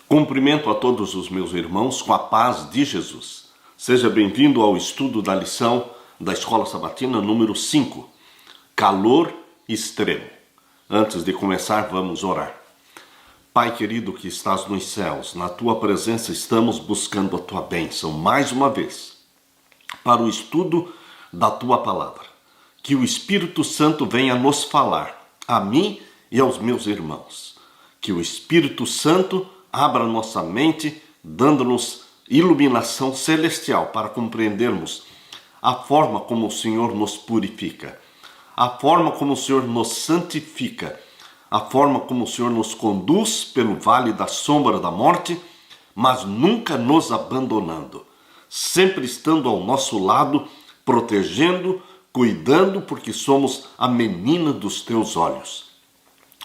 Cumprimento a todos os meus irmãos com a paz de Jesus. Seja bem-vindo ao estudo da lição da Escola Sabatina número 5, Calor Extremo. Antes de começar, vamos orar. Pai querido que estás nos céus, na tua presença estamos buscando a tua bênção mais uma vez para o estudo da tua palavra. Que o Espírito Santo venha nos falar, a mim e aos meus irmãos. Que o Espírito Santo abra nossa mente, dando-nos iluminação celestial para compreendermos a forma como o Senhor nos purifica, a forma como o Senhor nos santifica, a forma como o Senhor nos conduz pelo vale da sombra da morte, mas nunca nos abandonando, sempre estando ao nosso lado, protegendo, cuidando, porque somos a menina dos teus olhos.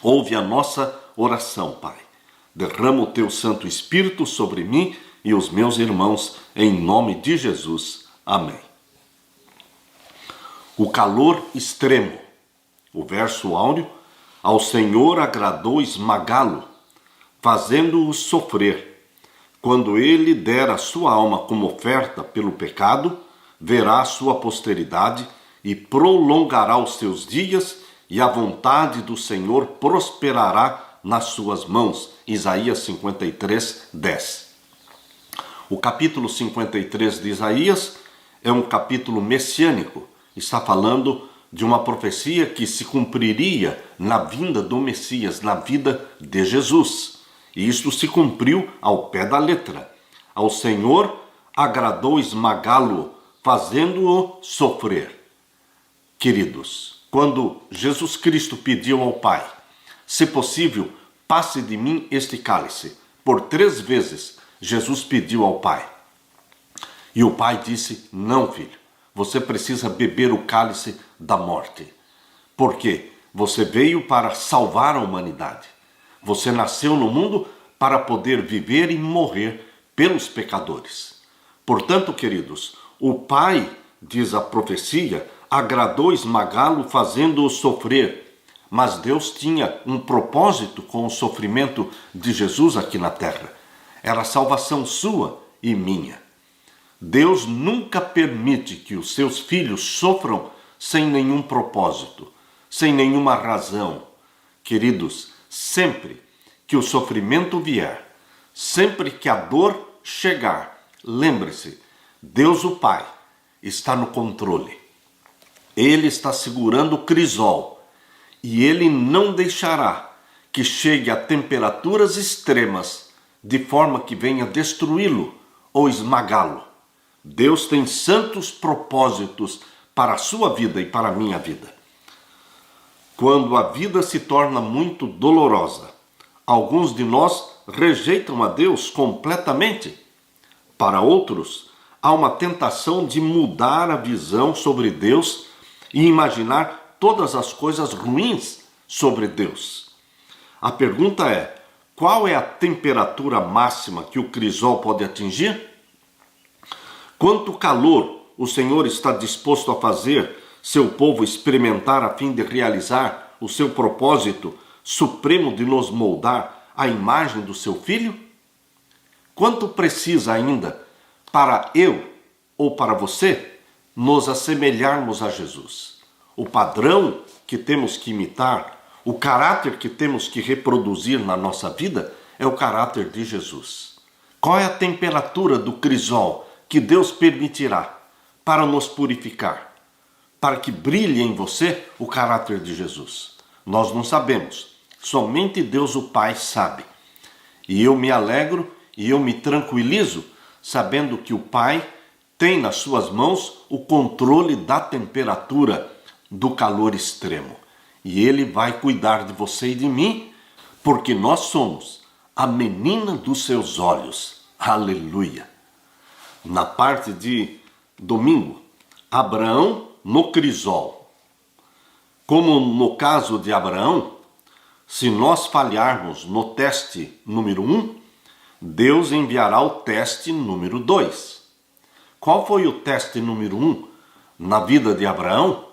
Ouve a nossa oração, Pai. Derrama o teu Santo Espírito sobre mim e os meus irmãos, em nome de Jesus. Amém. O calor extremo. O verso áureo: ao Senhor agradou esmagá-lo, fazendo-o sofrer. Quando ele der a sua alma como oferta pelo pecado, verá a sua posteridade e prolongará os seus dias, e a vontade do Senhor prosperará nas suas mãos. Isaías 53, 10. O capítulo 53 de Isaías é um capítulo messiânico. Está falando de uma profecia que se cumpriria na vinda do Messias, na vida de Jesus. E isto se cumpriu ao pé da letra. Ao Senhor agradou esmagá-lo, fazendo-o sofrer. Queridos, quando Jesus Cristo pediu ao Pai, se possível, passe de mim este cálice. Por 3 vezes, Jesus pediu ao Pai. E o Pai disse: não, filho, você precisa beber o cálice da morte. Por quê? Você veio para salvar a humanidade. Você nasceu no mundo para poder viver e morrer pelos pecadores. Portanto, queridos, o Pai, diz a profecia, agradou esmagá-lo, fazendo-o sofrer. Mas Deus tinha um propósito com o sofrimento de Jesus aqui na terra. Era a salvação sua e minha. Deus nunca permite que os seus filhos sofram sem nenhum propósito, sem nenhuma razão. Queridos, sempre que o sofrimento vier, sempre que a dor chegar, lembre-se, Deus o Pai está no controle. Ele está segurando o crisol. E ele não deixará que chegue a temperaturas extremas, de forma que venha destruí-lo ou esmagá-lo. Deus tem santos propósitos para a sua vida e para a minha vida. Quando a vida se torna muito dolorosa, alguns de nós rejeitam a Deus completamente. Para outros, há uma tentação de mudar a visão sobre Deus e imaginar todas as coisas ruins sobre Deus. A pergunta é: qual é a temperatura máxima que o crisol pode atingir? Quanto calor o Senhor está disposto a fazer seu povo experimentar a fim de realizar o seu propósito supremo de nos moldar à imagem do seu Filho? Quanto precisa ainda para eu ou para você nos assemelharmos a Jesus? O padrão que temos que imitar, o caráter que temos que reproduzir na nossa vida é o caráter de Jesus. Qual é a temperatura do crisol que Deus permitirá para nos purificar, para que brilhe em você o caráter de Jesus? Nós não sabemos, somente Deus o Pai sabe. E eu me alegro e eu me tranquilizo sabendo que o Pai tem nas suas mãos o controle da temperatura do calor extremo. E Ele vai cuidar de você e de mim, porque nós somos a menina dos seus olhos. Aleluia! Na parte de domingo, Abraão no crisol. Como no caso de Abraão, se nós falharmos no teste número 1, Deus enviará o teste número 2. Qual foi o teste número 1 na vida de Abraão?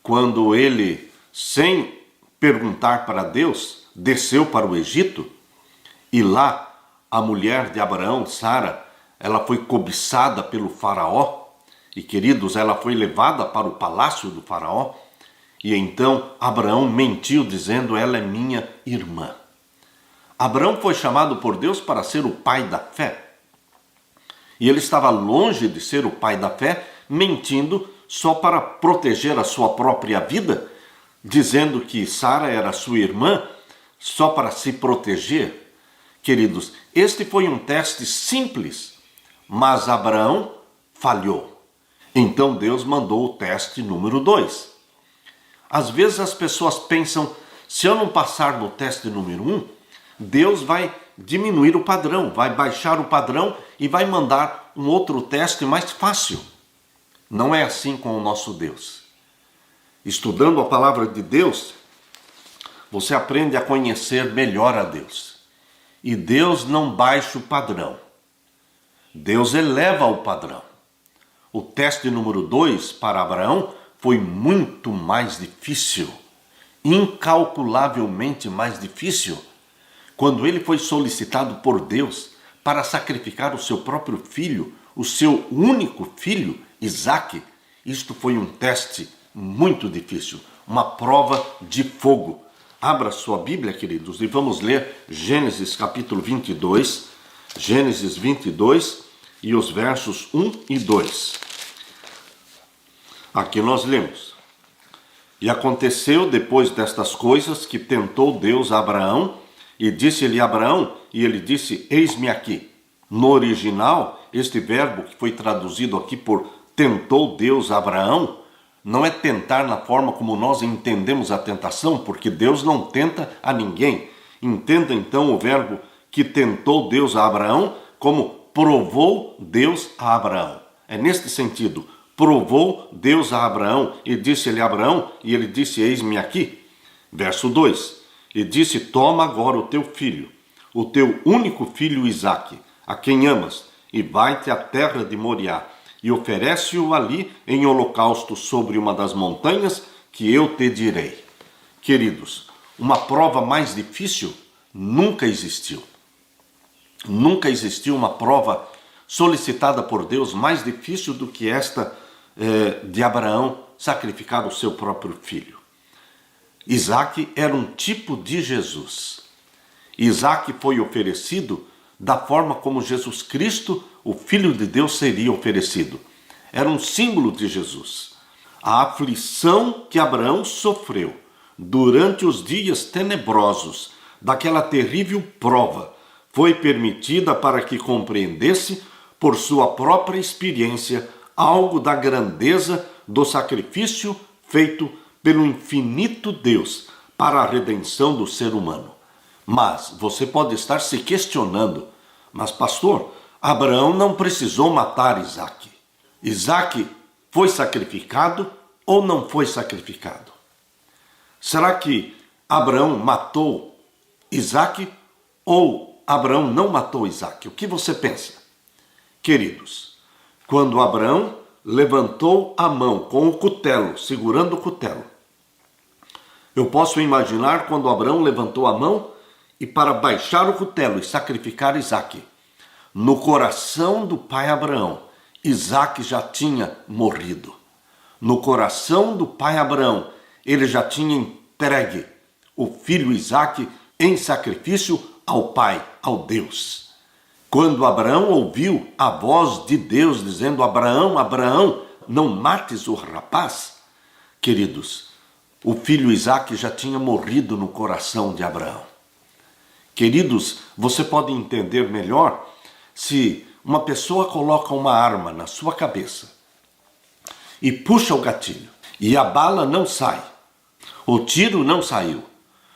Quando ele, sem perguntar para Deus, desceu para o Egito e lá a mulher de Abraão, Sara, ela foi cobiçada pelo faraó. E, queridos, ela foi levada para o palácio do faraó. E então Abraão mentiu dizendo, ela é minha irmã. Abraão foi chamado por Deus para ser o pai da fé. E ele estava longe de ser o pai da fé, mentindo só para proteger a sua própria vida, dizendo que Sara era sua irmã, só para se proteger. Queridos, este foi um teste simples, mas Abraão falhou. Então Deus mandou o teste número 2. Às vezes as pessoas pensam, se eu não passar no teste número 1, Deus vai diminuir o padrão, vai baixar o padrão e vai mandar um outro teste mais fácil. Não é assim com o nosso Deus. Estudando a palavra de Deus, você aprende a conhecer melhor a Deus. E Deus não baixa o padrão. Deus eleva o padrão. O teste número 2 para Abraão foi muito mais difícil, incalculavelmente mais difícil, quando ele foi solicitado por Deus para sacrificar o seu próprio filho, o seu único filho, Isaque. Isto foi um teste muito difícil, uma prova de fogo. Abra sua Bíblia, queridos, e vamos ler Gênesis capítulo 22, Gênesis 22 e os versos 1 e 2. Aqui nós lemos: E aconteceu depois destas coisas que tentou Deus a Abraão, e disse-lhe Abraão, e ele disse, eis-me aqui. No original, este verbo que foi traduzido aqui por tentou Deus a Abraão, não é tentar na forma como nós entendemos a tentação, porque Deus não tenta a ninguém. Entenda então o verbo que tentou Deus a Abraão como provou Deus a Abraão. É neste sentido, provou Deus a Abraão e disse-lhe a Abraão, e ele disse, eis-me aqui. Verso 2, e disse, toma agora o teu filho, o teu único filho Isaque, a quem amas, e vai-te à terra de Moriá, e oferece-o ali em holocausto sobre uma das montanhas que eu te direi. Queridos, uma prova mais difícil nunca existiu. Nunca existiu uma prova solicitada por Deus mais difícil do que esta de Abraão sacrificar o seu próprio filho. Isaque era um tipo de Jesus. Isaque foi oferecido da forma como Jesus Cristo, o Filho de Deus, seria oferecido. Era um símbolo de Jesus. A aflição que Abraão sofreu durante os dias tenebrosos daquela terrível prova foi permitida para que compreendesse, por sua própria experiência, algo da grandeza do sacrifício feito pelo infinito Deus para a redenção do ser humano. Mas você pode estar se questionando, mas pastor, Abraão não precisou matar Isaque. Isaque foi sacrificado ou não foi sacrificado? Será que Abraão matou Isaque ou Abraão não matou Isaque? O que você pensa? Queridos, quando Abraão levantou a mão com o cutelo, segurando o cutelo, eu posso imaginar quando Abraão levantou a mão e para baixar o cutelo e sacrificar Isaque, no coração do pai Abraão, Isaque já tinha morrido. No coração do pai Abraão, ele já tinha entregue o filho Isaque em sacrifício ao pai, ao Deus. Quando Abraão ouviu a voz de Deus dizendo, Abraão, Abraão, não mates o rapaz, queridos, o filho Isaque já tinha morrido no coração de Abraão. Queridos, você pode entender melhor se uma pessoa coloca uma arma na sua cabeça e puxa o gatilho e a bala não sai, o tiro não saiu.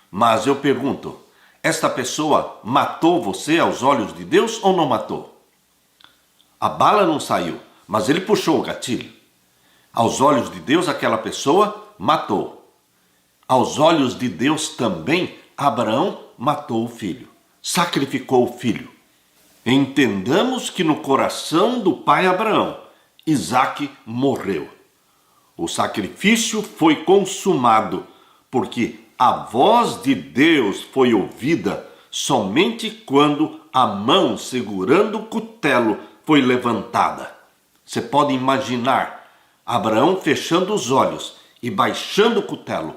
Mas eu pergunto, esta pessoa matou você aos olhos de Deus ou não matou? A bala não saiu, mas ele puxou o gatilho. Aos olhos de Deus, aquela pessoa matou. Aos olhos de Deus também, Abraão matou o filho, sacrificou o filho. Entendamos que no coração do pai Abraão, Isaque morreu. O sacrifício foi consumado, porque a voz de Deus foi ouvida somente quando a mão segurando o cutelo foi levantada. Você pode imaginar Abraão fechando os olhos e baixando o cutelo.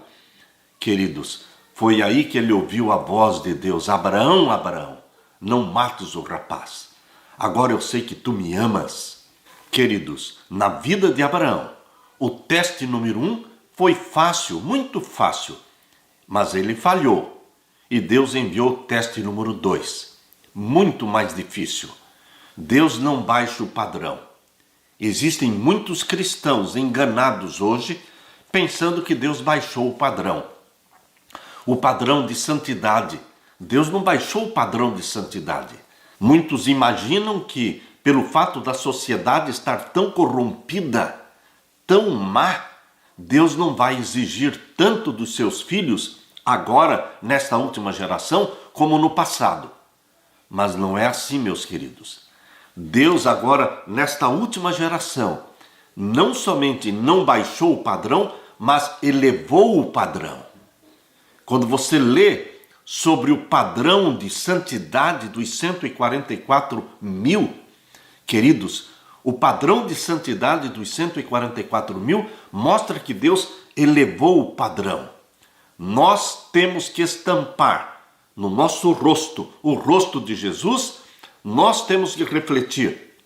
Queridos, foi aí que ele ouviu a voz de Deus: Abraão, Abraão, não mates o rapaz. Agora eu sei que tu me amas. Queridos, na vida de Abraão, o teste número 1 foi fácil, muito fácil, mas ele falhou. E Deus enviou o teste número 2, muito mais difícil. Deus não baixa o padrão. Existem muitos cristãos enganados hoje, pensando que Deus baixou o padrão de santidade. Deus não baixou o padrão de santidade. Muitos imaginam que, pelo fato da sociedade estar tão corrompida, tão má, Deus não vai exigir tanto dos seus filhos agora, nesta última geração, como no passado. Mas não é assim, meus queridos. Deus agora, nesta última geração, não somente não baixou o padrão, mas elevou o padrão. Quando você lê sobre o padrão de santidade dos 144 mil, queridos, o padrão de santidade dos 144 mil mostra que Deus elevou o padrão. Nós temos que estampar no nosso rosto o rosto de Jesus. Nós temos que refletir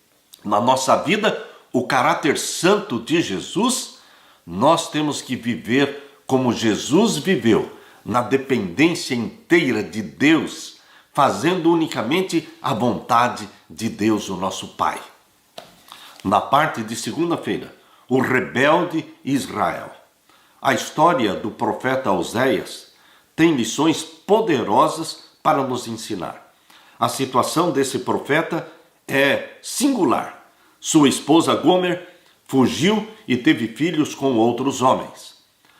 na nossa vida o caráter santo de Jesus. Nós temos que viver como Jesus viveu, na dependência inteira de Deus, fazendo unicamente a vontade de Deus, o nosso Pai. Na parte de segunda-feira, o rebelde Israel. A história do profeta Oséias tem lições poderosas para nos ensinar. A situação desse profeta é singular. Sua esposa Gomer fugiu e teve filhos com outros homens.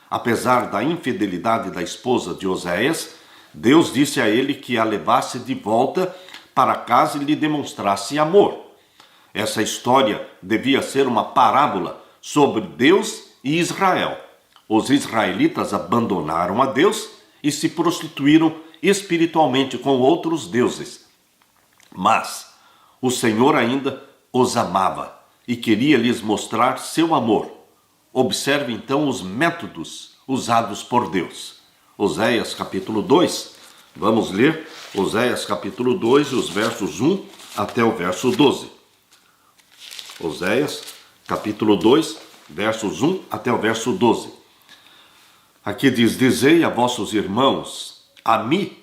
Apesar da infidelidade da esposa de Oséias, Deus disse a ele que a levasse de volta para casa e lhe demonstrasse amor. Essa história devia ser uma parábola sobre Deus e Israel. Os israelitas abandonaram a Deus e se prostituíram espiritualmente com outros deuses. Mas o Senhor ainda os amava e queria lhes mostrar seu amor. Observe então os métodos usados por Deus. Oséias capítulo 2, vamos ler Oséias capítulo 2, os versos 1 até o verso 12. Oséias capítulo 2, versos 1 até o verso 12. Aqui diz: Dizei a vossos irmãos, Ami,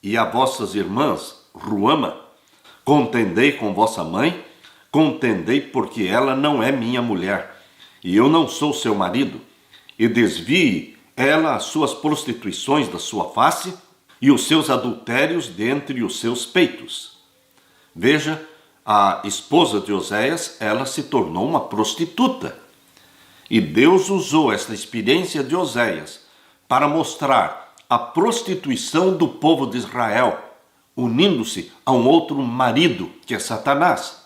e a vossas irmãs, Ruama, contendei com vossa mãe, contendei porque ela não é minha mulher, e eu não sou seu marido, e desvie ela as suas prostituições da sua face, e os seus adultérios dentre os seus peitos. Veja, a esposa de Oséias, ela se tornou uma prostituta. E Deus usou esta experiência de Oséias para mostrar a prostituição do povo de Israel, unindo-se a um outro marido, que é Satanás.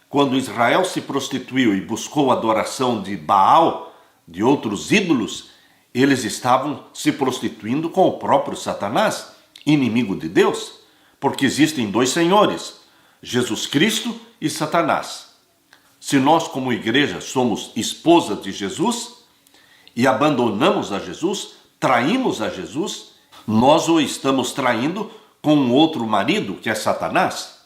Quando Israel se prostituiu e buscou a adoração de Baal, de outros ídolos, eles estavam se prostituindo com o próprio Satanás, inimigo de Deus, porque existem dois senhores, Jesus Cristo e Satanás. Se nós, como igreja, somos esposa de Jesus e abandonamos a Jesus, traímos a Jesus, nós o estamos traindo com um outro marido, que é Satanás.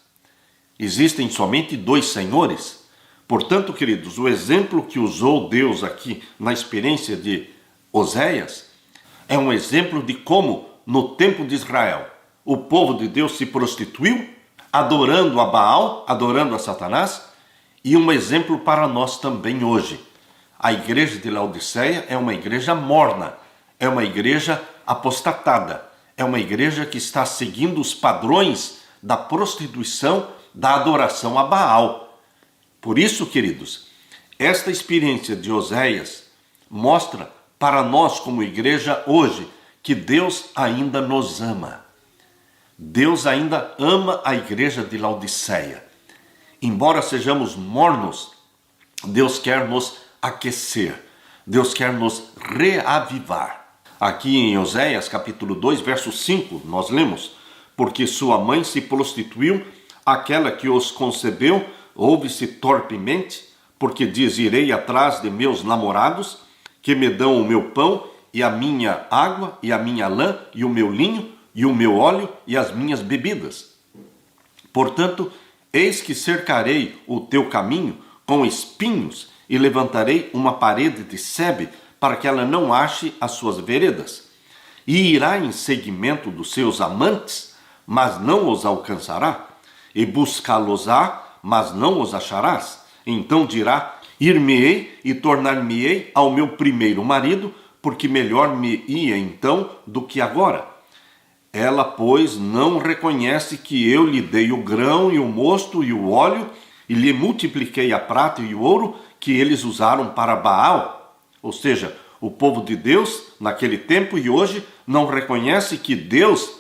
Existem somente dois senhores. Portanto, queridos, o exemplo que usou Deus aqui na experiência de Oséias é um exemplo de como, no tempo de Israel, o povo de Deus se prostituiu, adorando a Baal, adorando a Satanás, e um exemplo para nós também hoje. A igreja de Laodiceia é uma igreja morna, é uma igreja apostatada, é uma igreja que está seguindo os padrões da prostituição, da adoração a Baal. Por isso, queridos, esta experiência de Oséias mostra para nós como igreja hoje que Deus ainda nos ama. Deus ainda ama a igreja de Laodiceia. Embora sejamos mornos, Deus quer nos aquecer. Deus quer nos reavivar. Aqui em Oséias capítulo 2, verso 5, nós lemos: porque sua mãe se prostituiu Aquela que os concebeu ouve-se torpemente, porque diz: irei atrás de meus namorados, que me dão o meu pão, e a minha água, e a minha lã, e o meu linho, e o meu óleo, e as minhas bebidas. Portanto, eis que cercarei o teu caminho com espinhos, e levantarei uma parede de sebe, para que ela não ache as suas veredas. E irá em seguimento dos seus amantes, mas não os alcançará, e buscá-los-á, mas não os acharás. Então dirá: ir-me-ei e tornar-me-ei ao meu primeiro marido, porque melhor me ia então do que agora. Ela, pois, não reconhece que eu lhe dei o grão e o mosto e o óleo, e lhe multipliquei a prata e o ouro que eles usaram para Baal. Ou seja, o povo de Deus, naquele tempo e hoje, não reconhece que Deus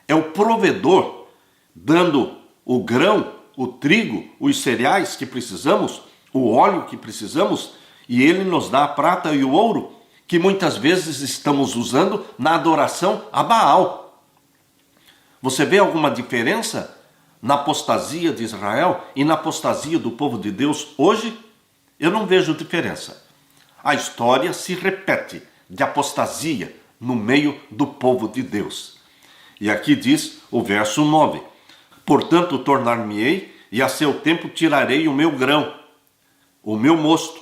é o provedor, dando o grão, o trigo, os cereais que precisamos, o óleo que precisamos, e Ele nos dá a prata e o ouro, que muitas vezes estamos usando na adoração a Baal. Você vê alguma diferença na apostasia de Israel e na apostasia do povo de Deus hoje? Eu não vejo diferença. A história se repete de apostasia no meio do povo de Deus. E aqui diz o verso 9: portanto, tornar-me-ei, e a seu tempo tirarei o meu grão, o meu mosto,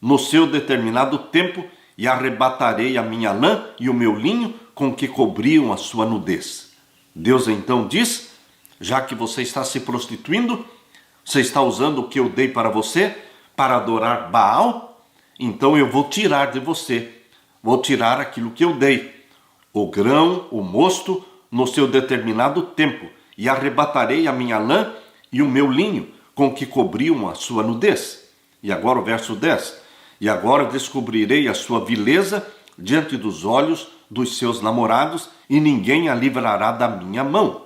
no seu determinado tempo, e arrebatarei a minha lã e o meu linho com que cobriam a sua nudez. Deus então diz: já que você está se prostituindo, você está usando o que eu dei para você para adorar Baal, então eu vou tirar de você, vou tirar aquilo que eu dei, o grão, o mosto, no seu determinado tempo, e arrebatarei a minha lã e o meu linho com que cobriam a sua nudez. E agora o verso 10: e agora descobrirei a sua vileza diante dos olhos dos seus namorados, e ninguém a livrará da minha mão.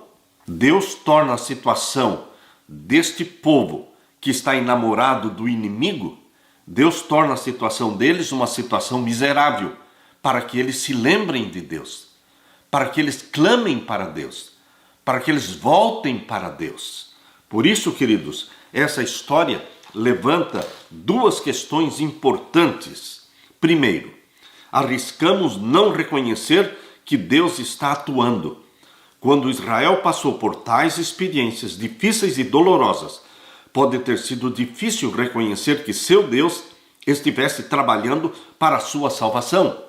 Deus torna a situação deste povo que está enamorado do inimigo, Deus torna a situação deles uma situação miserável, para que eles se lembrem de Deus, para que eles clamem para Deus, para que eles voltem para Deus. Por isso, queridos, essa história levanta duas questões importantes. Primeiro, arriscamos não reconhecer que Deus está atuando. Quando Israel passou por tais experiências difíceis e dolorosas, pode ter sido difícil reconhecer que seu Deus estivesse trabalhando para a sua salvação.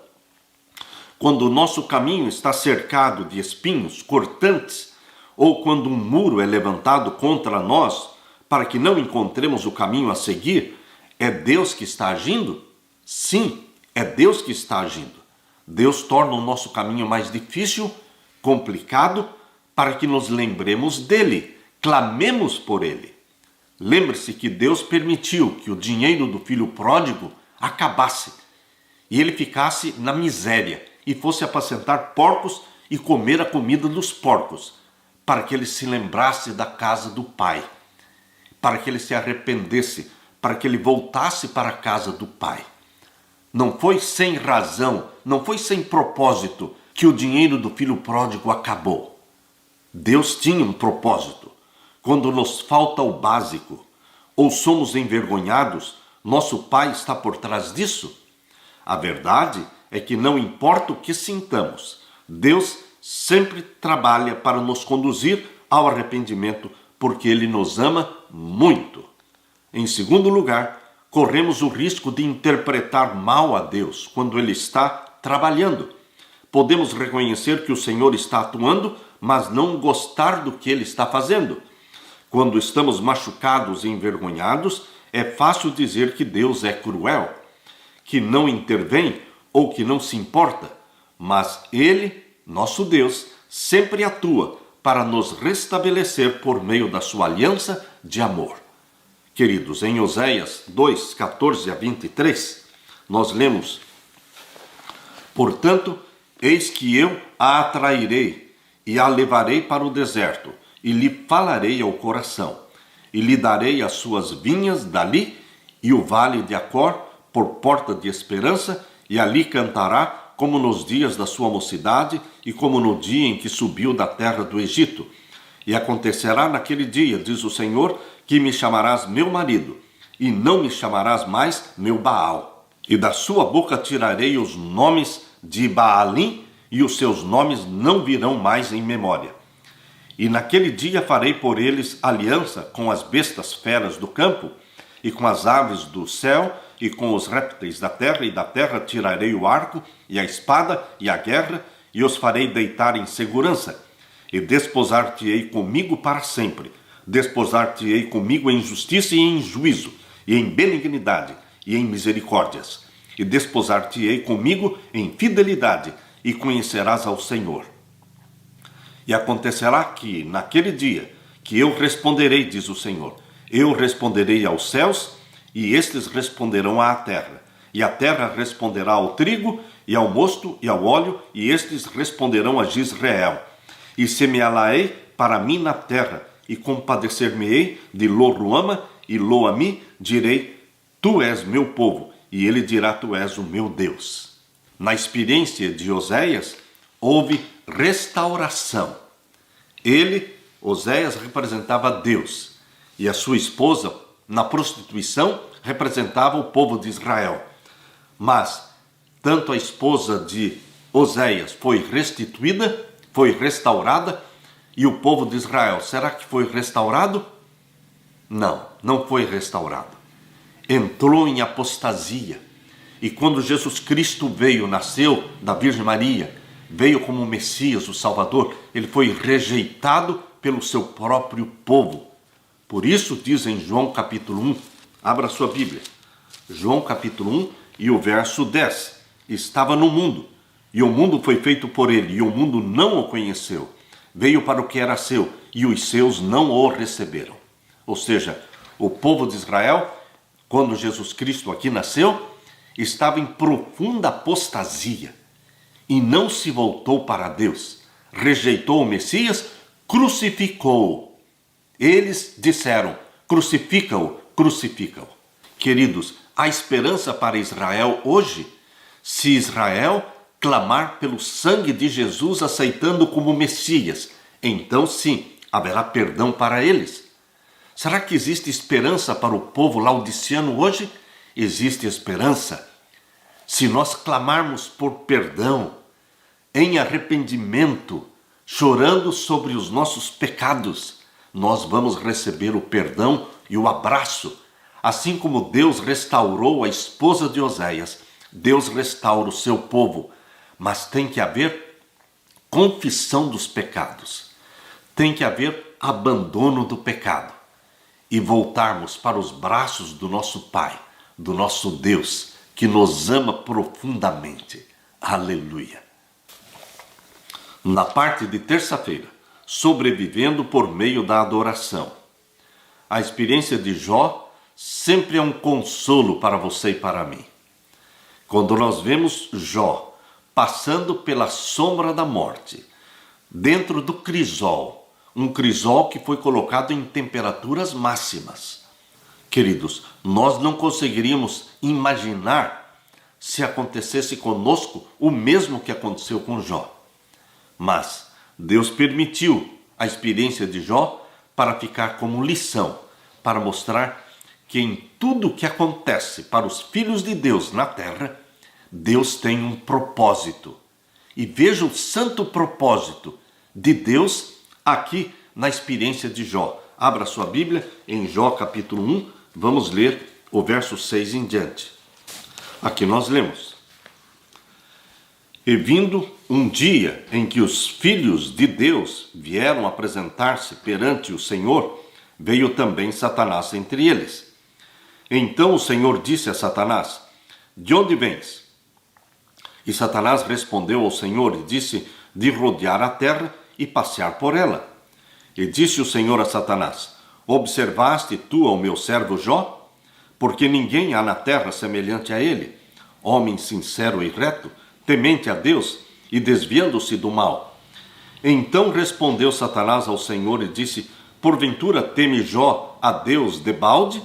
Quando o nosso caminho está cercado de espinhos cortantes, ou quando um muro é levantado contra nós, para que não encontremos o caminho a seguir, é Deus que está agindo? Sim, é Deus que está agindo. Deus torna o nosso caminho mais difícil, complicado, para que nos lembremos dele, clamemos por ele. Lembre-se que Deus permitiu que o dinheiro do filho pródigo acabasse e ele ficasse na miséria e fosse apacentar porcos e comer a comida dos porcos, para que ele se lembrasse da casa do Pai, para que ele se arrependesse, para que ele voltasse para a casa do Pai. Não foi sem razão, não foi sem propósito que o dinheiro do filho pródigo acabou. Deus tinha um propósito. Quando nos falta o básico, ou somos envergonhados, nosso Pai está por trás disso. A verdade é que não importa o que sintamos, Deus sempre trabalha para nos conduzir ao arrependimento, porque Ele nos ama muito. Em segundo lugar, corremos o risco de interpretar mal a Deus quando Ele está trabalhando. Podemos reconhecer que o Senhor está atuando, mas não gostar do que Ele está fazendo. Quando estamos machucados e envergonhados, é fácil dizer que Deus é cruel, que não intervém ou que não se importa, mas Ele, nosso Deus, sempre atua para nos restabelecer por meio da sua aliança de amor. Queridos, em Oséias 2, 14 a 23, nós lemos: portanto, eis que eu a atrairei e a levarei para o deserto, e lhe falarei ao coração, e lhe darei as suas vinhas dali, e o vale de Acor por porta de esperança, e ali cantará como nos dias da sua mocidade, e como no dia em que subiu da terra do Egito. E acontecerá naquele dia, diz o Senhor, que me chamarás meu marido, e não me chamarás mais meu Baal. E da sua boca tirarei os nomes de Baalim, e os seus nomes não virão mais em memória. E naquele dia farei por eles aliança com as bestas feras do campo, e com as aves do céu, e com os répteis da terra, e da terra tirarei o arco, e a espada, e a guerra, e os farei deitar em segurança. E desposar-te-ei comigo para sempre. Desposar-te-ei comigo em justiça e em juízo, e em benignidade, e em misericórdias. E desposar-te-ei comigo em fidelidade, e conhecerás ao Senhor. E acontecerá que, naquele dia, que eu responderei, diz o Senhor, eu responderei aos céus, e estes responderão à terra. E a terra responderá ao trigo, e ao mosto, e ao óleo, e estes responderão a Jezreel. E semeá-la-ei para mim na terra, e compadecer-me-ei de Lo-ruama, e Lo-ami, direi, tu és meu povo, e ele dirá, tu és o meu Deus. Na experiência de Oséias, houve restauração. Ele, Oséias, representava Deus, e a sua esposa, na prostituição, representava o povo de Israel. Mas, tanto a esposa de Oséias foi restituída, foi restaurada, e o povo de Israel, será que foi restaurado? Não, não foi restaurado. Entrou em apostasia. E quando Jesus Cristo veio, nasceu da Virgem Maria, veio como Messias, o Salvador, ele foi rejeitado pelo seu próprio povo. Por isso diz em João capítulo 1, abra sua Bíblia, João capítulo 1 e o verso 10, estava no mundo, e o mundo foi feito por ele, e o mundo não o conheceu. Veio para o que era seu, e os seus não o receberam. Ou seja, o povo de Israel, quando Jesus Cristo aqui nasceu, estava em profunda apostasia, e não se voltou para Deus. Rejeitou o Messias, crucificou-o. Eles disseram, crucifica-o, crucifica-o. Queridos, há esperança para Israel hoje, se Israel clamar pelo sangue de Jesus, aceitando como Messias. Então sim, haverá perdão para eles. Será que existe esperança para o povo laodiceano hoje? Existe esperança. Se nós clamarmos por perdão, em arrependimento, chorando sobre os nossos pecados, nós vamos receber o perdão e o abraço. Assim como Deus restaurou a esposa de Oséias, Deus restaura o seu povo. Mas tem que haver confissão dos pecados. Tem que haver abandono do pecado. E voltarmos para os braços do nosso Pai, do nosso Deus, que nos ama profundamente. Aleluia. Na parte de terça-feira, sobrevivendo por meio da adoração. A experiência de Jó sempre é um consolo para você e para mim. Quando nós vemos Jó passando pela sombra da morte, dentro do crisol, um crisol que foi colocado em temperaturas máximas. Queridos, nós não conseguiríamos imaginar se acontecesse conosco o mesmo que aconteceu com Jó. Mas Deus permitiu a experiência de Jó para ficar como lição, para mostrar que em tudo o que acontece para os filhos de Deus na terra, Deus tem um propósito. E veja o santo propósito de Deus aqui na experiência de Jó. Abra sua Bíblia em Jó capítulo 1, vamos ler o verso 6 em diante. Aqui nós lemos: E vindo um dia em que os filhos de Deus vieram apresentar-se perante o Senhor, veio também Satanás entre eles. Então o Senhor disse a Satanás: De onde vens? E Satanás respondeu ao Senhor e disse: De rodear a terra e passear por ela. E disse o Senhor a Satanás: Observaste tu ao meu servo Jó? Porque ninguém há na terra semelhante a ele, homem sincero e reto, temente a Deus e desviando-se do mal. Então respondeu Satanás ao Senhor e disse: Porventura teme Jó a Deus debalde?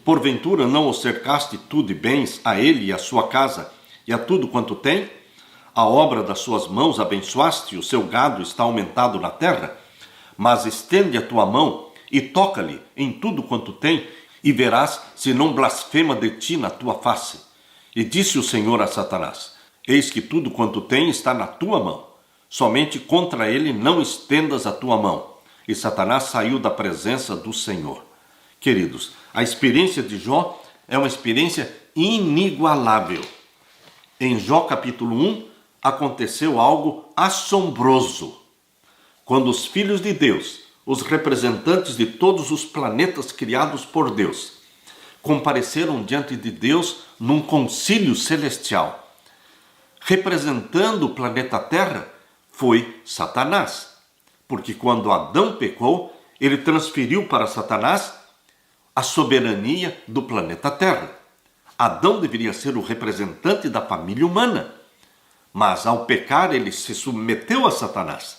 Porventura não o cercaste tu de bens a ele e a sua casa e a tudo quanto tem? A obra das suas mãos abençoaste, o seu gado está aumentado na terra? Mas estende a tua mão e toca-lhe em tudo quanto tem, e verás se não blasfema de ti na tua face. E disse o Senhor a Satanás: eis que tudo quanto tem está na tua mão, somente contra ele não estendas a tua mão. E Satanás saiu da presença do Senhor. Queridos, a experiência de Jó é uma experiência inigualável. Em Jó capítulo 1, aconteceu algo assombroso. Quando os filhos de Deus, os representantes de todos os planetas criados por Deus, compareceram diante de Deus num concílio celestial. Representando o planeta Terra foi Satanás, porque quando Adão pecou, ele transferiu para Satanás a soberania do planeta Terra. Adão deveria ser o representante da família humana, mas ao pecar ele se submeteu a Satanás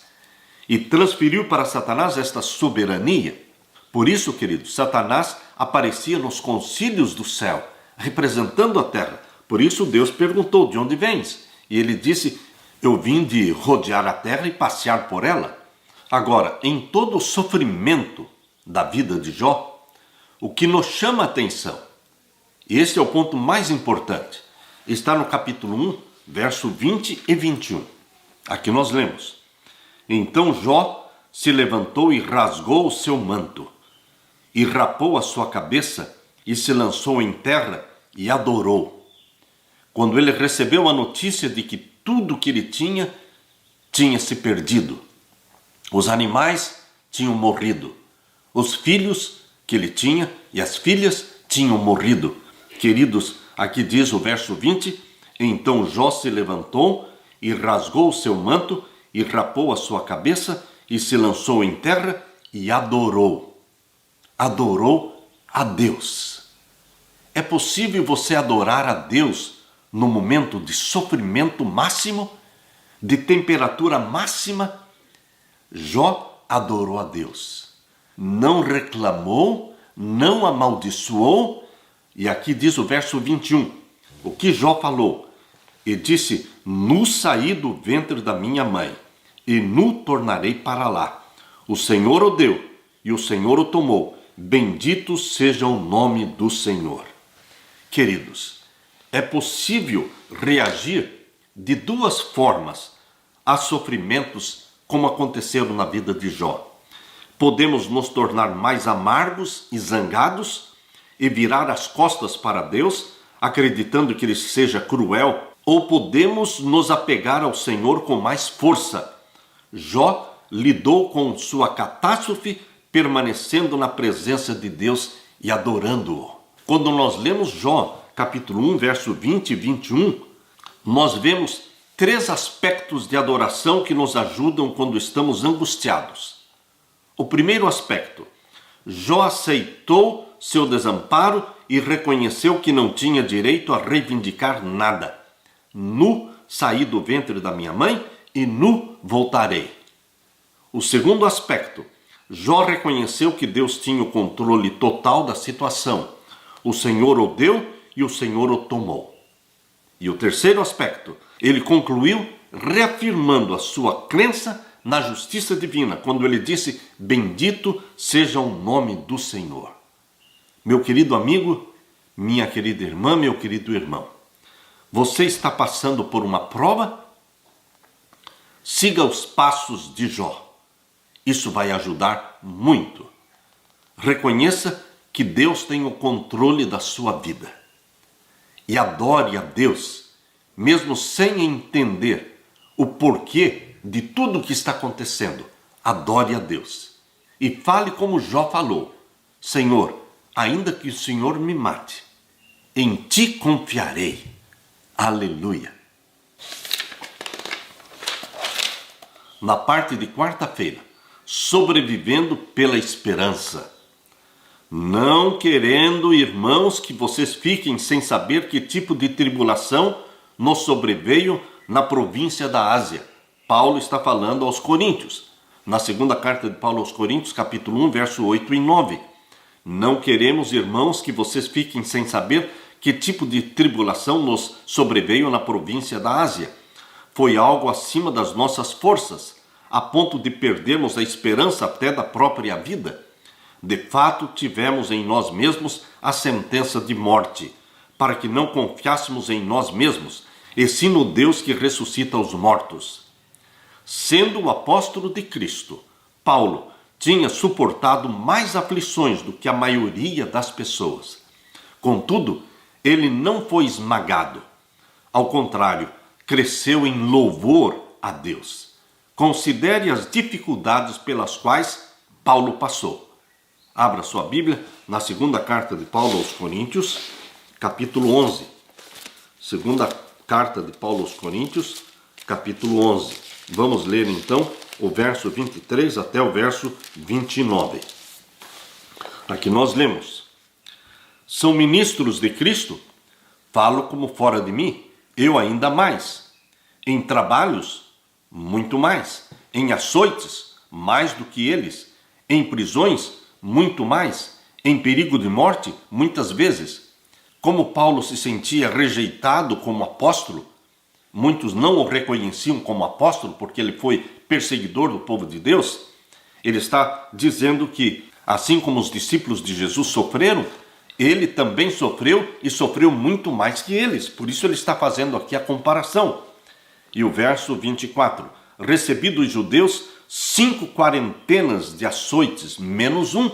e transferiu para Satanás esta soberania. Por isso, queridos, Satanás aparecia nos concílios do céu, representando a terra. Por isso Deus perguntou: de onde vens? E ele disse: eu vim de rodear a terra e passear por ela. Agora, em todo o sofrimento da vida de Jó, o que nos chama a atenção, e este é o ponto mais importante, está no capítulo 1, verso 20 e 21. Aqui nós lemos: então Jó se levantou e rasgou o seu manto, e rapou a sua cabeça, e se lançou em terra e adorou. Quando ele recebeu a notícia de que tudo que ele tinha se perdido, os animais tinham morrido, os filhos que ele tinha e as filhas tinham morrido. Queridos, aqui diz o verso 20, então Jó se levantou e rasgou o seu manto e rapou a sua cabeça e se lançou em terra e adorou. Adorou a Deus. É possível você adorar a Deus no momento de sofrimento máximo, de temperatura máxima? Jó adorou a Deus. Não reclamou, não amaldiçoou. E aqui diz o verso 21, o que Jó falou. E disse: nu saí do ventre da minha mãe, e nu tornarei para lá. O Senhor o deu, e o Senhor o tomou. Bendito seja o nome do Senhor. Queridos, é possível reagir de duas formas a sofrimentos como aconteceram na vida de Jó. Podemos nos tornar mais amargos e zangados e virar as costas para Deus, acreditando que Ele seja cruel, ou podemos nos apegar ao Senhor com mais força. Jó lidou com sua catástrofe permanecendo na presença de Deus e adorando-o. Quando nós lemos Jó, capítulo 1, verso 20 e 21, nós vemos 3 aspectos de adoração que nos ajudam quando estamos angustiados. O primeiro aspecto: Jó aceitou seu desamparo e reconheceu que não tinha direito a reivindicar nada. Nu saí do ventre da minha mãe e nu voltarei. O segundo aspecto: Jó reconheceu que Deus tinha o controle total da situação. O Senhor o deu e o Senhor o tomou. E o terceiro aspecto: ele concluiu reafirmando a sua crença na justiça divina, quando ele disse: bendito seja o nome do Senhor. Meu querido amigo, minha querida irmã, meu querido irmão, você está passando por uma prova? Siga os passos de Jó. Isso vai ajudar muito. Reconheça que Deus tem o controle da sua vida. E adore a Deus, mesmo sem entender o porquê de tudo o que está acontecendo. Adore a Deus. E fale como Jó falou: Senhor, ainda que o Senhor me mate, em ti confiarei. Aleluia. Na parte de quarta-feira, sobrevivendo pela esperança. Não querendo, irmãos, que vocês fiquem sem saber que tipo de tribulação nos sobreveio na província da Ásia. Paulo está falando aos Coríntios, na segunda carta de Paulo aos Coríntios, capítulo 1, verso 8 e 9. Não queremos, irmãos, que vocês fiquem sem saber que tipo de tribulação nos sobreveio na província da Ásia. Foi algo acima das nossas forças, a ponto de perdermos a esperança até da própria vida? De fato, tivemos em nós mesmos a sentença de morte, para que não confiássemos em nós mesmos, e sim no Deus que ressuscita os mortos. Sendo o apóstolo de Cristo, Paulo tinha suportado mais aflições do que a maioria das pessoas. Contudo, ele não foi esmagado. Ao contrário, cresceu em louvor a Deus. Considere as dificuldades pelas quais Paulo passou. Abra sua Bíblia na segunda carta de Paulo aos Coríntios, capítulo 11. Segunda carta de Paulo aos Coríntios, capítulo 11. Vamos ler então o verso 23 até o verso 29. Aqui nós lemos: são ministros de Cristo? Falo como fora de mim, eu ainda mais. Em trabalhos, muito mais. Em açoites, mais do que eles. Em prisões, muito mais. Em perigo de morte, muitas vezes. Como Paulo se sentia rejeitado como apóstolo, muitos não o reconheciam como apóstolo porque ele foi perseguidor do povo de Deus. Ele está dizendo que, assim como os discípulos de Jesus sofreram, ele também sofreu e sofreu muito mais que eles. Por isso ele está fazendo aqui a comparação. E o verso 24: recebi dos judeus 5 quarentenas de açoites, menos um.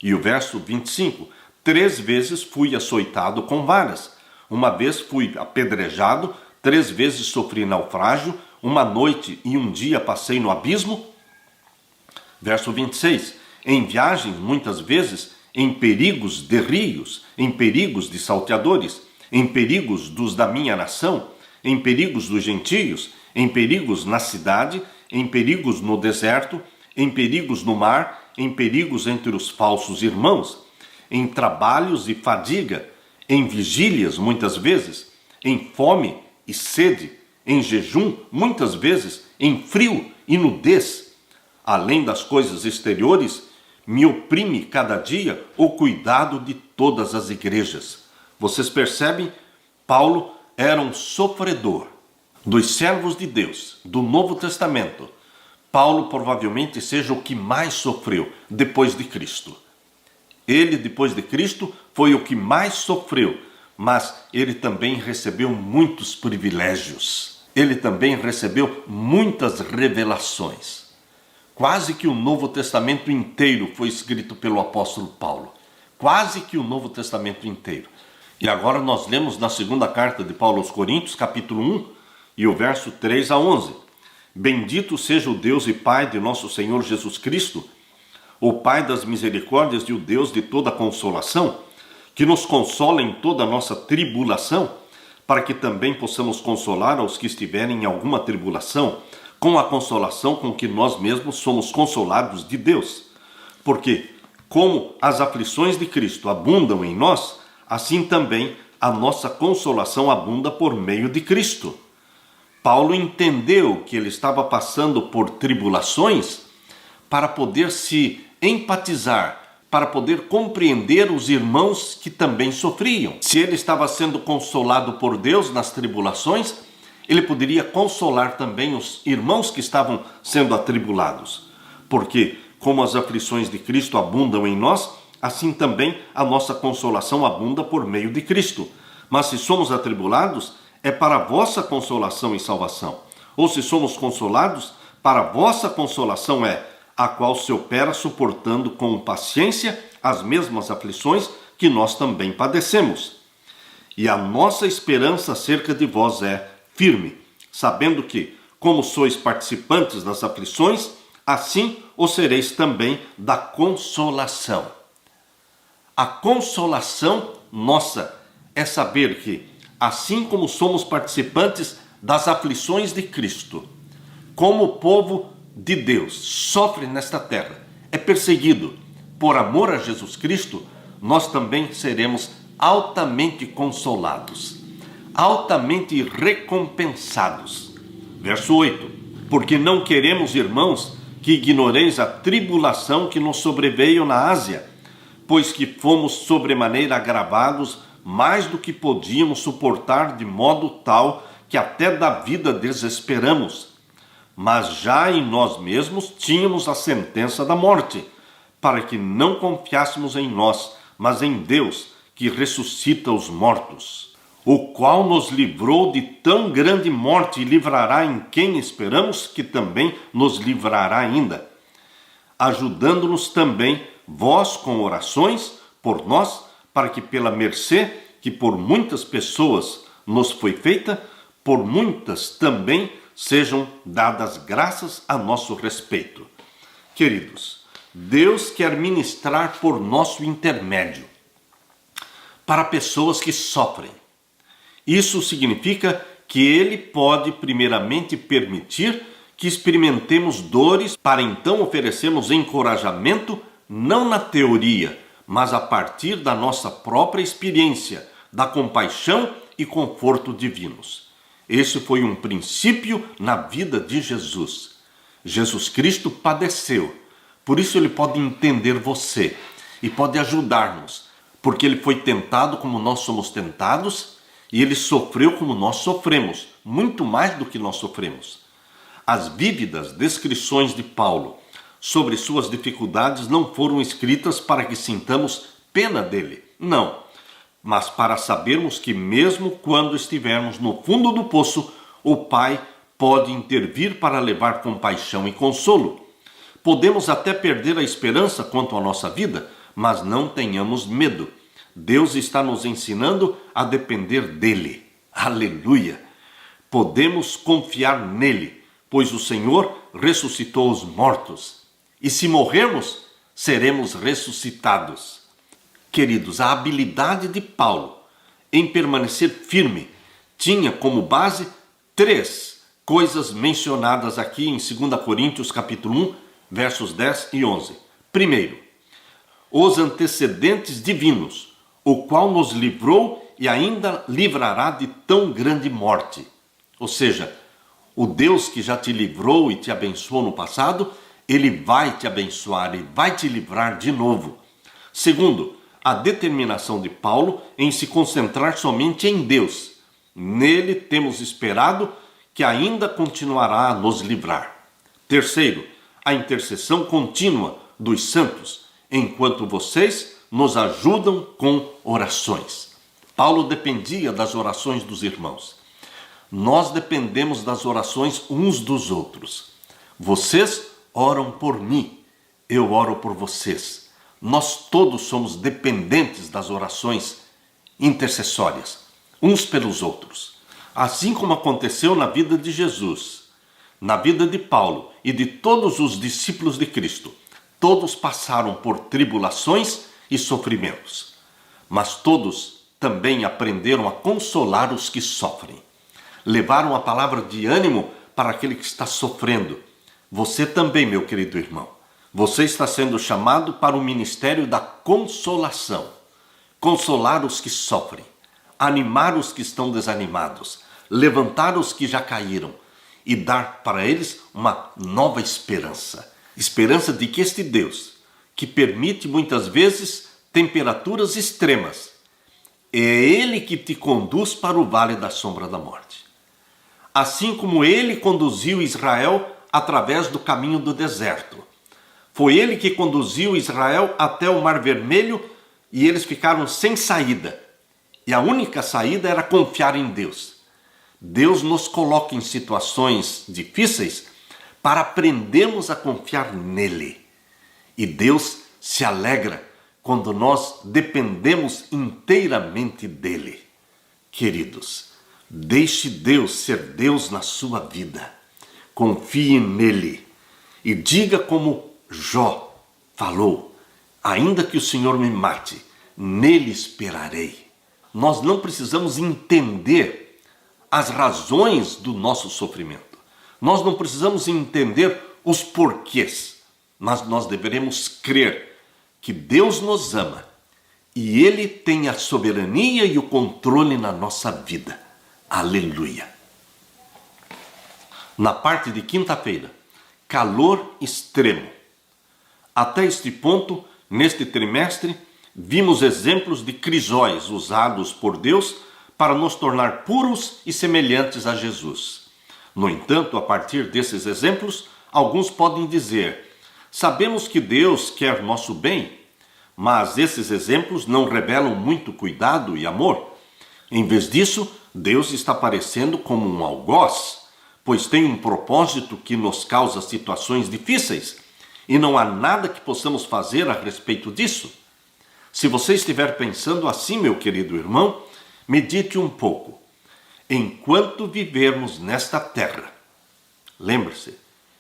E o verso 25: 3 vezes fui açoitado com varas. Uma vez fui apedrejado, 3 vezes sofri naufrágio, uma noite e um dia passei no abismo. Verso 26: em viagens, muitas vezes, em perigos de rios, em perigos de salteadores, em perigos dos da minha nação, em perigos dos gentios, em perigos na cidade, em perigos no deserto, em perigos no mar, em perigos entre os falsos irmãos, em trabalhos e fadiga, em vigílias muitas vezes, em fome e sede, em jejum muitas vezes, em frio e nudez. Além das coisas exteriores, me oprime cada dia o cuidado de todas as igrejas. Vocês percebem? Paulo era um sofredor. Dos servos de Deus, do Novo Testamento, Paulo provavelmente seja o que mais sofreu depois de Cristo. Ele, depois de Cristo, foi o que mais sofreu, mas ele também recebeu muitos privilégios. Ele também recebeu muitas revelações. Quase que o Novo Testamento inteiro foi escrito pelo apóstolo Paulo. Quase que o Novo Testamento inteiro. E agora nós lemos na segunda carta de Paulo aos Coríntios, capítulo 1, e o verso 3 a 11. Bendito seja o Deus e Pai de nosso Senhor Jesus Cristo, o Pai das misericórdias e o Deus de toda consolação, que nos consola em toda a nossa tribulação, para que também possamos consolar aos que estiverem em alguma tribulação, com a consolação com que nós mesmos somos consolados de Deus. Porque, como as aflições de Cristo abundam em nós, assim também a nossa consolação abunda por meio de Cristo. Paulo entendeu que ele estava passando por tribulações para poder se empatizar, para poder compreender os irmãos que também sofriam. Se ele estava sendo consolado por Deus nas tribulações, ele poderia consolar também os irmãos que estavam sendo atribulados. Porque, como as aflições de Cristo abundam em nós, assim também a nossa consolação abunda por meio de Cristo. Mas se somos atribulados, é para a vossa consolação e salvação. Ou se somos consolados, para a vossa consolação é, a qual se opera suportando com paciência as mesmas aflições que nós também padecemos. E a nossa esperança acerca de vós é firme, sabendo que, como sois participantes das aflições, assim o sereis também da consolação. A consolação nossa é saber que, assim como somos participantes das aflições de Cristo, como o povo de Deus sofre nesta terra, é perseguido por amor a Jesus Cristo, nós também seremos altamente consolados, altamente recompensados. Verso 8: porque não queremos, irmãos, que ignoreis a tribulação que nos sobreveio na Ásia, pois que fomos sobremaneira agravados mais do que podíamos suportar, de modo tal que até da vida desesperamos. mas já em nós mesmos tínhamos a sentença da morte, para que não confiássemos em nós, mas em Deus, que ressuscita os mortos, o qual nos livrou de tão grande morte e livrará em quem esperamos que também nos livrará ainda, ajudando-nos também vós com orações por nós, para que pela mercê que por muitas pessoas nos foi feita, por muitas também sejam dadas graças a nosso respeito. Queridos, Deus quer ministrar por nosso intermédio para pessoas que sofrem. Isso significa que Ele pode primeiramente permitir que experimentemos dores para então oferecermos encorajamento, não na teoria, mas a partir da nossa própria experiência, da compaixão e conforto divinos. Esse foi um princípio na vida de Jesus. Jesus Cristo padeceu, por isso Ele pode entender você e pode ajudar-nos, porque Ele foi tentado como nós somos tentados e Ele sofreu como nós sofremos, muito mais do que nós sofremos. As vívidas descrições de Paulo sobre suas dificuldades não foram escritas para que sintamos pena dele, não, mas para sabermos que mesmo quando estivermos no fundo do poço, o Pai pode intervir para levar compaixão e consolo. Podemos até perder a esperança quanto à nossa vida, mas não tenhamos medo. Deus está nos ensinando a depender dele. Aleluia! Podemos confiar nele, pois o Senhor ressuscitou os mortos. E se morrermos, seremos ressuscitados. Queridos, a habilidade de Paulo em permanecer firme tinha como base 3 coisas mencionadas aqui em 2 Coríntios capítulo 1, versos 10 e 11. Primeiro, os antecedentes divinos, o qual nos livrou e ainda livrará de tão grande morte. Ou seja, o Deus que já te livrou e te abençoou no passado, Ele vai te abençoar e vai te livrar de novo. Segundo, a determinação de Paulo em se concentrar somente em Deus. Nele temos esperado que ainda continuará a nos livrar. Terceiro, a intercessão contínua dos santos, enquanto vocês nos ajudam com orações. Paulo dependia das orações dos irmãos. Nós dependemos das orações uns dos outros. Vocês oram por mim, eu oro por vocês. Nós todos somos dependentes das orações intercessórias, uns pelos outros. Assim como aconteceu na vida de Jesus, na vida de Paulo e de todos os discípulos de Cristo, todos passaram por tribulações e sofrimentos, mas todos também aprenderam a consolar os que sofrem. Levaram a palavra de ânimo para aquele que está sofrendo. Você também, meu querido irmão, você está sendo chamado para o ministério da consolação. Consolar os que sofrem, animar os que estão desanimados, levantar os que já caíram e dar para eles uma nova esperança. Esperança de que este Deus, que permite muitas vezes temperaturas extremas, é Ele que te conduz para o vale da sombra da morte. Assim como Ele conduziu Israel através do caminho do deserto. Foi Ele que conduziu Israel até o Mar Vermelho e eles ficaram sem saída. E a única saída era confiar em Deus. Deus nos coloca em situações difíceis para aprendermos a confiar nele. E Deus se alegra quando nós dependemos inteiramente dele. Queridos, deixe Deus ser Deus na sua vida. Confie nele e diga como Jó falou: ainda que o Senhor me mate, nele esperarei. Nós não precisamos entender as razões do nosso sofrimento. Nós não precisamos entender os porquês, mas nós deveremos crer que Deus nos ama e Ele tem a soberania e o controle na nossa vida. Aleluia! Na parte de quinta-feira, calor extremo. Até este ponto, neste trimestre, vimos exemplos de crisóis usados por Deus para nos tornar puros e semelhantes a Jesus. No entanto, a partir desses exemplos, alguns podem dizer: sabemos que Deus quer nosso bem, mas esses exemplos não revelam muito cuidado e amor. Em vez disso, Deus está parecendo como um algoz, pois tem um propósito que nos causa situações difíceis, e não há nada que possamos fazer a respeito disso. Se você estiver pensando assim, meu querido irmão, medite um pouco. Enquanto vivermos nesta terra, lembre-se,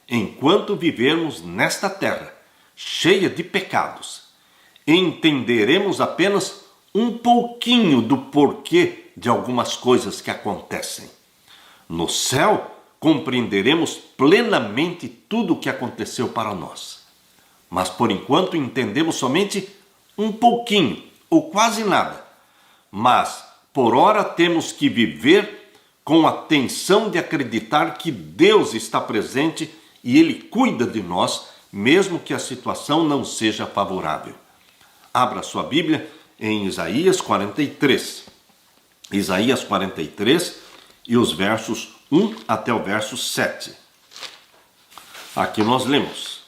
enquanto vivermos nesta terra, cheia de pecados, entenderemos apenas um pouquinho do porquê de algumas coisas que acontecem. No céu, compreenderemos plenamente tudo o que aconteceu para nós. Mas por enquanto entendemos somente um pouquinho, ou quase nada. Mas, por ora, temos que viver com a tensão de acreditar que Deus está presente e Ele cuida de nós, mesmo que a situação não seja favorável. Abra sua Bíblia em Isaías 43. Isaías 43 e os versos 1 até o verso 7. Aqui nós lemos: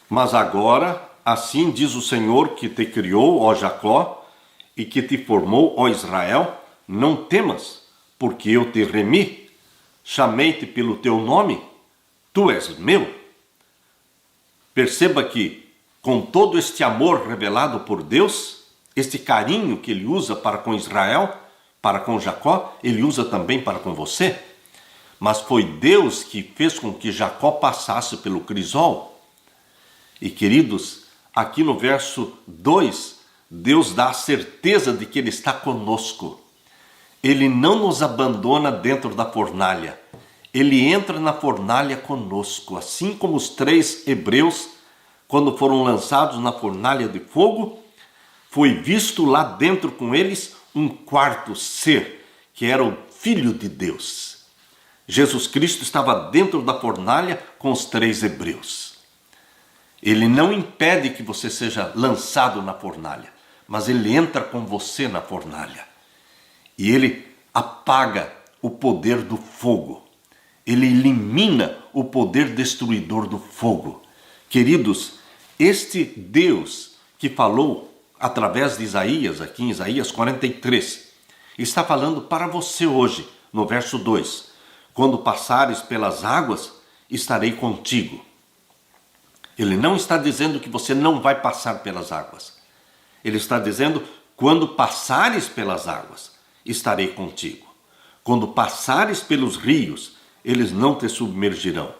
Mas agora, assim diz o Senhor que te criou, ó Jacó, e que te formou, ó Israel, não temas, porque eu te remi, chamei-te pelo teu nome, tu és meu. Perceba que, com todo este amor revelado por Deus, este carinho que Ele usa para com Israel, para com Jacó, Ele usa também para com você. Mas foi Deus que fez com que Jacó passasse pelo crisol. E queridos, aqui no verso 2, Deus dá a certeza de que Ele está conosco. Ele não nos abandona dentro da fornalha. Ele entra na fornalha conosco, assim como os 3 hebreus, quando foram lançados na fornalha de fogo, foi visto lá dentro com eles um quarto ser, que era o Filho de Deus. Jesus Cristo estava dentro da fornalha com os 3 hebreus. Ele não impede que você seja lançado na fornalha, mas Ele entra com você na fornalha. E Ele apaga o poder do fogo. Ele elimina o poder destruidor do fogo. Queridos, este Deus que falou através de Isaías, aqui em Isaías 43, está falando para você hoje, no verso 2. Quando passares pelas águas, estarei contigo. Ele não está dizendo que você não vai passar pelas águas. Ele está dizendo, quando passares pelas águas, estarei contigo. Quando passares pelos rios, eles não te submergirão.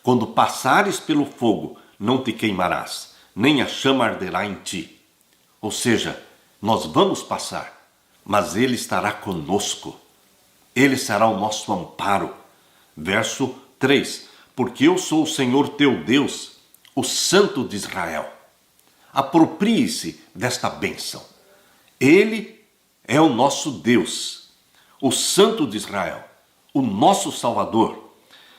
Quando passares pelo fogo, não te queimarás, nem a chama arderá em ti. Ou seja, nós vamos passar, mas Ele estará conosco. Ele será o nosso amparo. Verso 3. Porque eu sou o Senhor teu Deus, o Santo de Israel. Aproprie-se desta bênção. Ele é o nosso Deus, o Santo de Israel, o nosso Salvador.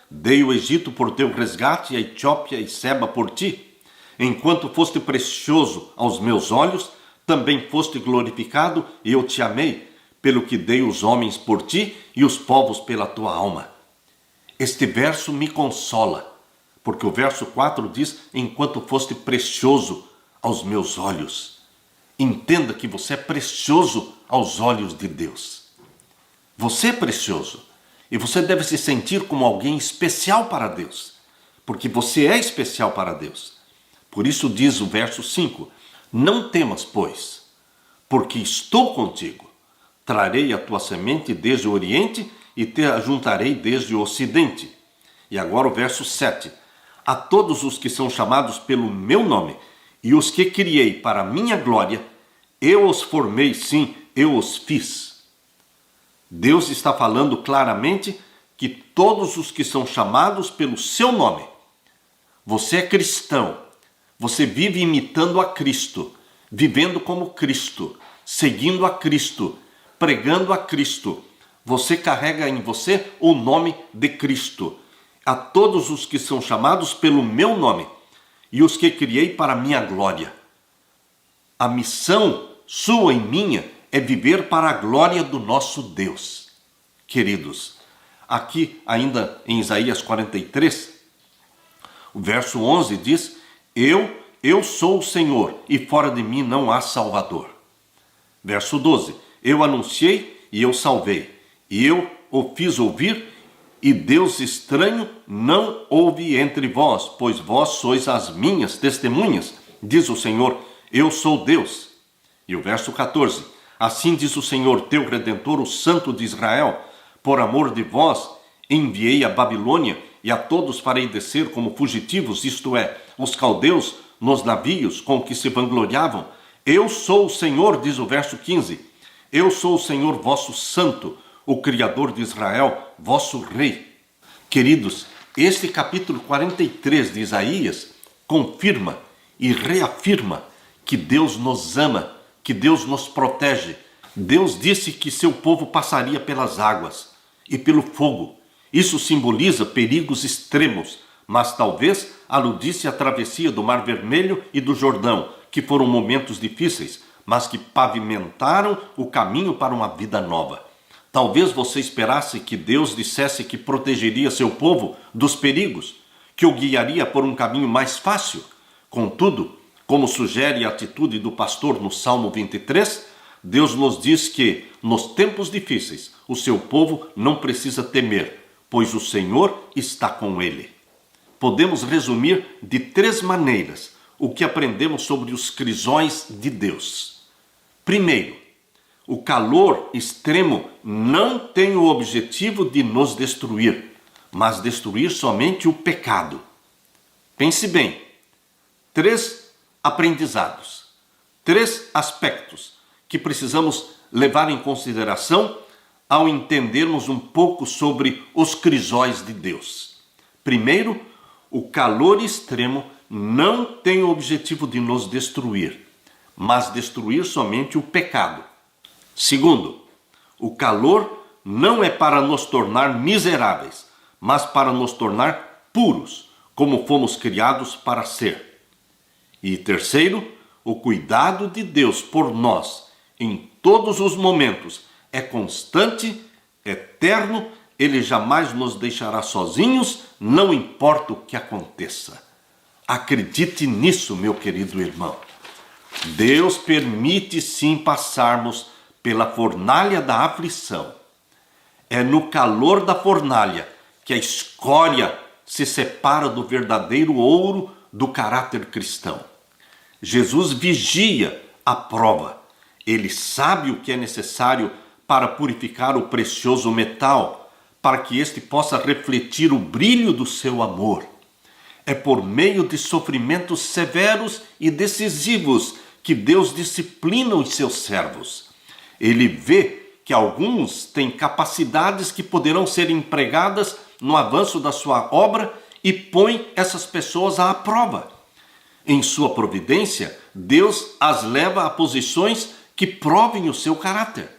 Dei o Egito por teu resgate, e a Etiópia e Seba por ti. Enquanto foste precioso aos meus olhos, também foste glorificado, e eu te amei, pelo que dei os homens por ti e os povos pela tua alma. Este verso me consola, porque o verso 4 diz, enquanto foste precioso aos meus olhos. Entenda que você é precioso aos olhos de Deus. Você é precioso. E você deve se sentir como alguém especial para Deus. Porque você é especial para Deus. Por isso diz o verso 5. Não temas, pois, porque estou contigo. Trarei a tua semente desde o oriente e te ajuntarei desde o ocidente. E agora o verso 7. A todos os que são chamados pelo meu nome e os que criei para a minha glória, eu os formei, sim, eu os fiz. Deus está falando claramente que todos os que são chamados pelo seu nome, você é cristão, você vive imitando a Cristo, vivendo como Cristo, seguindo a Cristo, pregando a Cristo. Você carrega em você o nome de Cristo. A todos os que são chamados pelo meu nome e os que criei para a minha glória. A missão sua e minha é viver para a glória do nosso Deus. Queridos, aqui ainda em Isaías 43, o verso 11 diz: Eu sou o Senhor, e fora de mim não há Salvador. Verso 12: Eu anunciei e eu salvei, e eu o fiz ouvir, e Deus estranho não houve entre vós, pois vós sois as minhas testemunhas, diz o Senhor, eu sou Deus. E o verso 14: Assim diz o Senhor teu Redentor, o Santo de Israel, por amor de vós enviei a Babilônia, e a todos farei descer como fugitivos, isto é, os caldeus, nos navios com que se vangloriavam. Eu sou o Senhor, diz o verso 15, eu sou o Senhor vosso santo, o Criador de Israel, vosso rei. Queridos, este capítulo 43 de Isaías confirma e reafirma que Deus nos ama, que Deus nos protege. Deus disse que seu povo passaria pelas águas e pelo fogo. Isso simboliza perigos extremos, mas talvez aludisse à travessia do Mar Vermelho e do Jordão, que foram momentos difíceis, mas que pavimentaram o caminho para uma vida nova. Talvez você esperasse que Deus dissesse que protegeria seu povo dos perigos, que o guiaria por um caminho mais fácil. Contudo, como sugere a atitude do pastor no Salmo 23, Deus nos diz que, nos tempos difíceis, o seu povo não precisa temer, pois o Senhor está com ele. Podemos resumir de 3 maneiras o que aprendemos sobre os crisóis de Deus. Primeiro, o calor extremo não tem o objetivo de nos destruir, mas destruir somente o pecado. Pense bem, 3 aprendizados, 3 aspectos que precisamos levar em consideração ao entendermos um pouco sobre os crisóis de Deus. Primeiro, o calor extremo não tem o objetivo de nos destruir, mas destruir somente o pecado. Segundo, o calor não é para nos tornar miseráveis, mas para nos tornar puros, como fomos criados para ser. E terceiro, o cuidado de Deus por nós em todos os momentos é constante, eterno, ele jamais nos deixará sozinhos, não importa o que aconteça. Acredite nisso, meu querido irmão. Deus permite sim passarmos pela fornalha da aflição. É no calor da fornalha que a escória se separa do verdadeiro ouro do caráter cristão. Jesus vigia a prova. Ele sabe o que é necessário para purificar o precioso metal, para que este possa refletir o brilho do seu amor. É por meio de sofrimentos severos e decisivos que Deus disciplina os seus servos. Ele vê que alguns têm capacidades que poderão ser empregadas no avanço da sua obra e põe essas pessoas à prova. Em sua providência, Deus as leva a posições que provem o seu caráter.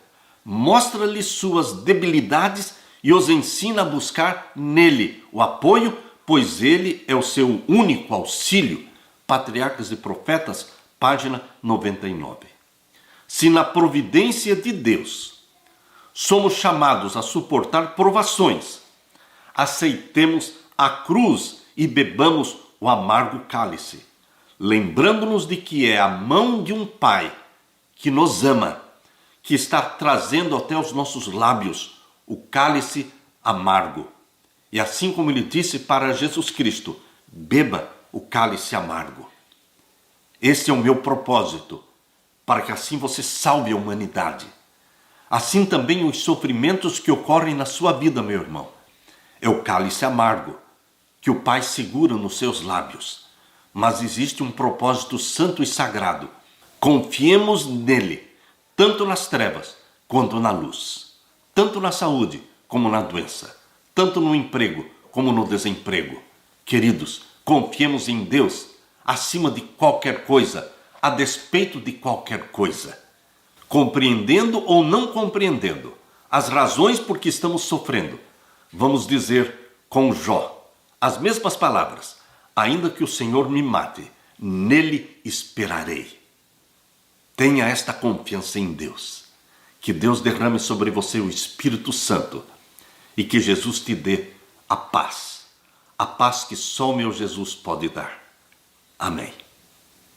Mostra-lhes suas debilidades e os ensina a buscar nele o apoio, pois ele é o seu único auxílio. Patriarcas e Profetas, página 99. Se na providência de Deus somos chamados a suportar provações, aceitemos a cruz e bebamos o amargo cálice, lembrando-nos de que é a mão de um Pai que nos ama, que está trazendo até os nossos lábios o cálice amargo. E assim como ele disse para Jesus Cristo, beba o cálice amargo. Esse é o meu propósito, para que assim você salve a humanidade. Assim também os sofrimentos que ocorrem na sua vida, meu irmão. É o cálice amargo que o Pai segura nos seus lábios. Mas existe um propósito santo e sagrado. Confiemos nele, tanto nas trevas quanto na luz. Tanto na saúde como na doença. Tanto no emprego como no desemprego. Queridos, confiemos em Deus acima de qualquer coisa, a despeito de qualquer coisa. Compreendendo ou não compreendendo as razões por que estamos sofrendo, vamos dizer com Jó as mesmas palavras: ainda que o Senhor me mate, nele esperarei. Tenha esta confiança em Deus. Que Deus derrame sobre você o Espírito Santo e que Jesus te dê a paz que só o meu Jesus pode dar. Amém.